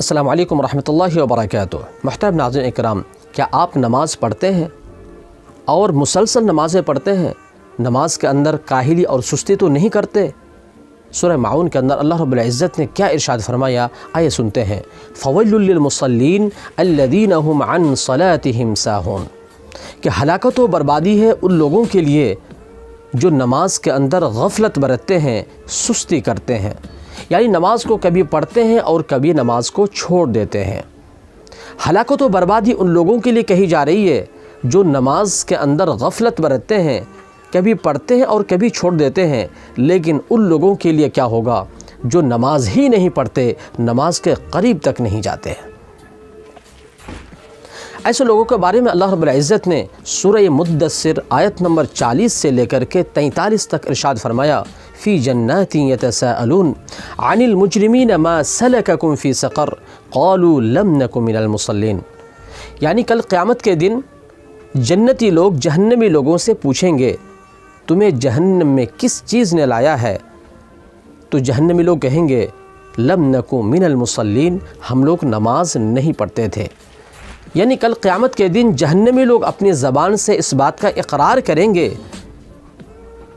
السلام علیکم ورحمۃ اللہ وبرکاتہ۔ محترم ناظرین اکرام، کیا آپ نماز پڑھتے ہیں اور مسلسل نمازیں پڑھتے ہیں؟ نماز کے اندر کاہلی اور سستی تو نہیں کرتے؟ سورہ معون کے اندر اللہ رب العزت نے کیا ارشاد فرمایا، آئے سنتے ہیں۔ فویل للمصلین الذین هم عن صلاتهم ساہون، کہ ہلاکت و بربادی ہے ان لوگوں کے لیے جو نماز کے اندر غفلت برتتے ہیں، سستی کرتے ہیں، یعنی نماز کو کبھی پڑھتے ہیں اور کبھی نماز کو چھوڑ دیتے ہیں۔ ہلاکت و بربادی ان لوگوں کے لیے کہی جا رہی ہے جو نماز کے اندر غفلت برتتے ہیں، کبھی پڑھتے ہیں اور کبھی چھوڑ دیتے ہیں۔ لیکن ان لوگوں کے لیے کیا ہوگا جو نماز ہی نہیں پڑھتے، نماز کے قریب تک نہیں جاتے ہیں۔ ایسے لوگوں کے بارے میں اللہ رب العزت نے سورہ مدثر آیت نمبر 40 سے لے کر کے 43 تک ارشاد فرمایا، فی جنات یتساءلون عن المجرمین ما سلککم فی سقر قالوا لم نک من المصلین، یعنی کل قیامت کے دن جنتی لوگ جہنمی لوگوں سے پوچھیں گے تمہیں جہنم میں کس چیز نے لایا ہے؟ تو جہنمی لوگ کہیں گے لم نک من المصلین، ہم لوگ نماز نہیں پڑھتے تھے۔ یعنی کل قیامت کے دن جہنمی لوگ اپنی زبان سے اس بات کا اقرار کریں گے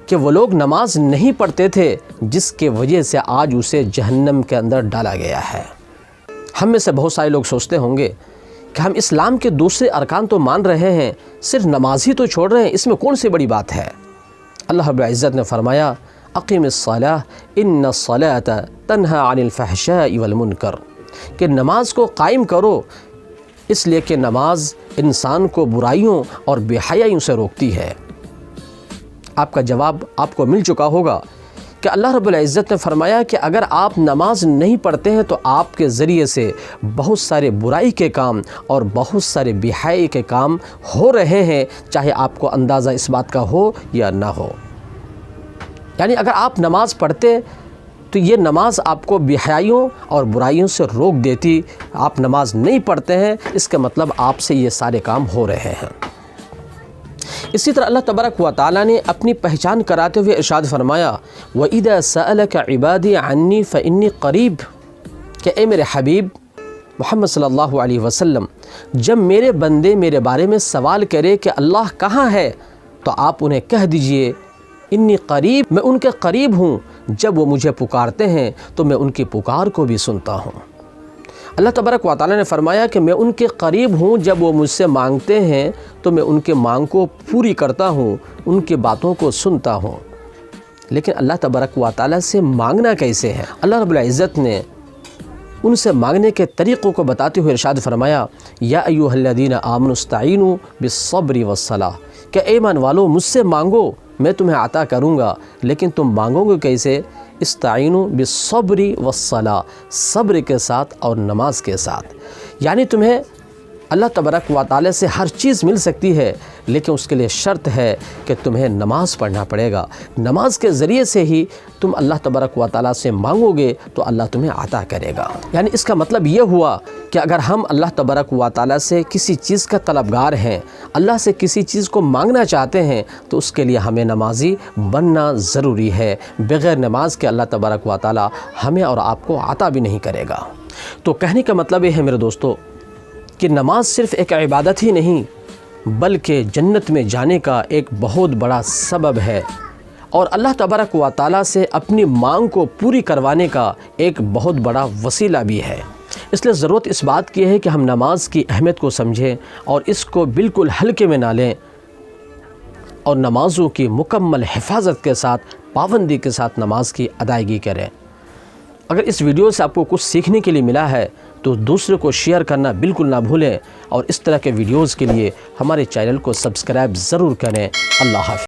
کہ وہ لوگ نماز نہیں پڑھتے تھے، جس کے وجہ سے آج اسے جہنم کے اندر ڈالا گیا ہے۔ ہم میں سے بہت سارے لوگ سوچتے ہوں گے کہ ہم اسلام کے دوسرے ارکان تو مان رہے ہیں، صرف نماز ہی تو چھوڑ رہے ہیں، اس میں کون سی بڑی بات ہے؟ اللہ رب العزت نے فرمایا، اقیم الصلاۃ ان الصلاۃ تنہی عن الفحشاء والمنکر، کہ نماز کو قائم کرو، اس لیے کہ نماز انسان کو برائیوں اور بے حیائیوں سے روکتی ہے۔ آپ کا جواب آپ کو مل چکا ہوگا کہ اللہ رب العزت نے فرمایا کہ اگر آپ نماز نہیں پڑھتے ہیں تو آپ کے ذریعے سے بہت سارے برائی کے کام اور بہت سارے بے حیائی کے کام ہو رہے ہیں، چاہے آپ کو اندازہ اس بات کا ہو یا نہ ہو۔ یعنی اگر آپ نماز پڑھتے تو یہ نماز آپ کو بے حیائیوں اور برائیوں سے روک دیتی۔ آپ نماز نہیں پڑھتے ہیں، اس کا مطلب آپ سے یہ سارے کام ہو رہے ہیں۔ اسی طرح اللہ تبارک و تعالیٰ نے اپنی پہچان کراتے ہوئے ارشاد فرمایا، وَإِذَا سَأَلَكَ عِبَادِي عَنِّي فَإِنِّي قَرِيب، کہ اے میرے حبیب محمد صلی اللہ علیہ وسلم، جب میرے بندے میرے بارے میں سوال کرے کہ اللہ کہاں ہے، تو آپ انہیں کہہ دیجئے انی قریب، میں ان کے قریب ہوں، جب وہ مجھے پکارتے ہیں تو میں ان کی پکار کو بھی سنتا ہوں۔ اللہ تبارک و تعالیٰ نے فرمایا کہ میں ان کے قریب ہوں، جب وہ مجھ سے مانگتے ہیں تو میں ان کے مانگ کو پوری کرتا ہوں، ان کی باتوں کو سنتا ہوں۔ لیکن اللہ تبارک و تعالیٰ سے مانگنا کیسے ہے؟ اللہ رب العزت نے ان سے مانگنے کے طریقوں کو بتاتے ہوئے ارشاد فرمایا، یا ایھا الذین آمنوا استعینوا بالصبر والصلاۃ، کہ اے ایمان والو مجھ سے مانگو، میں تمہیں عطا کروں گا، لیکن تم مانگو گے کیسے؟ استعینوا بالصبر والصلاۃ، صبر کے ساتھ اور نماز کے ساتھ۔ یعنی تمہیں اللہ تبارک و تعالیٰ سے ہر چیز مل سکتی ہے، لیکن اس کے لیے شرط ہے کہ تمہیں نماز پڑھنا پڑے گا۔ نماز کے ذریعے سے ہی تم اللہ تبارک و تعالیٰ سے مانگو گے تو اللہ تمہیں عطا کرے گا۔ یعنی اس کا مطلب یہ ہوا کہ اگر ہم اللہ تبارک و تعالیٰ سے کسی چیز کا طلبگار ہیں، اللہ سے کسی چیز کو مانگنا چاہتے ہیں، تو اس کے لیے ہمیں نمازی بننا ضروری ہے۔ بغیر نماز کے اللہ تبارک و تعالیٰ ہمیں اور آپ کو عطا بھی نہیں کرے گا۔ تو کہنے کا مطلب یہ ہے میرے دوستو کہ نماز صرف ایک عبادت ہی نہیں بلکہ جنت میں جانے کا ایک بہت بڑا سبب ہے، اور اللہ تبارک و تعالیٰ سے اپنی مانگ کو پوری کروانے کا ایک بہت بڑا وسیلہ بھی ہے۔ اس لیے ضرورت اس بات کی ہے کہ ہم نماز کی اہمیت کو سمجھیں اور اس کو بالکل ہلکے میں نہ لیں، اور نمازوں کی مکمل حفاظت کے ساتھ، پابندی کے ساتھ نماز کی ادائیگی کریں۔ اگر اس ویڈیو سے آپ کو کچھ سیکھنے کے لیے ملا ہے تو دوسرے کو شیئر کرنا بالکل نہ بھولیں، اور اس طرح کے ویڈیوز کے لیے ہمارے چینل کو سبسکرائب ضرور کریں۔ اللہ حافظ۔